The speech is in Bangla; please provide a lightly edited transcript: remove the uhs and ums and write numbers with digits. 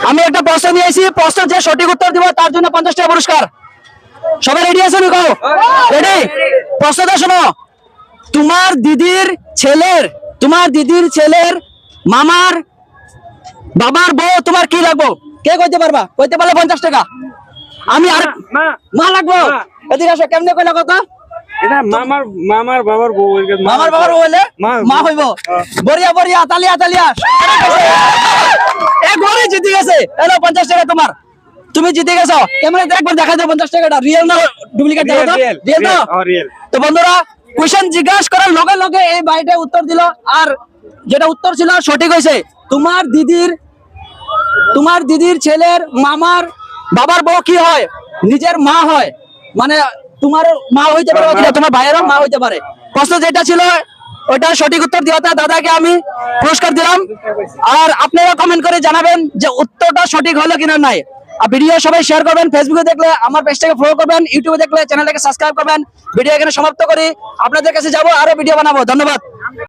আমি একটা প্রশ্ন নিয়েছি, প্রশ্ন যে সঠিক উত্তর দিব তার জন্য 50 টাকা পুরস্কার। সবাই রেডি আছেন? রেডি? প্রশ্নটা শোনো। তোমার দিদির ছেলের মামার বাবার বউ তোমার কি লাগবো? কে কইতে পারবা? কইতে পারলে 50 টাকা। আমি আর মা লাগবো। এদিকে আসো। কেমনে কইলা কথা? এটা মামার বাবার বউ। মামার বাবার বউ হইলে মা হইব। বড়িয়া বড়িয়া, তালিয়া তালিয়া। এক ঘরে জিতে গেছে। এলো 50 টাকা তোমার। তুমি জিতে গেছো। ক্যামেরাতে একবার দেখা দাও 50 টাকাটা রিয়েল না ডুপ্লিকেট দেখো তো। রিয়েল তো? তো বন্ধুরা, কোশ্চেন জিজ্ঞাসা করার লগে লগে এই ভাইটা উত্তর দিল, আর যেটা উত্তর ছিল সঠিক হয়েছে। তোমার দিদির ছেলের মামার বাবার বউ কি হয়? নিজের মা হয়। মানে তোমার মা হইতে পারে অথবা তোমার ভাইয়েরও মা হইতে পারে। প্রশ্ন যেটা ছিল ওটা সঠিক উত্তর দেওয়াতে দাদাকে আমি পুরস্কার দিলাম। আর আপনারা কমেন্ট করে জানাবেন যে উত্তরটা সঠিক হলো কিনা নাই। আর ভিডিও সবাই শেয়ার করবেন। ফেসবুকে দেখলে আমার পেজটাকে ফলো করবেন, ইউটিউবে দেখলে চ্যানেলটাকে সাবস্ক্রাইব করবেন। ভিডিও এখানে সমাপ্ত করি। আপনাদের কাছে যাবো, আরো ভিডিও বানাবো। ধন্যবাদ।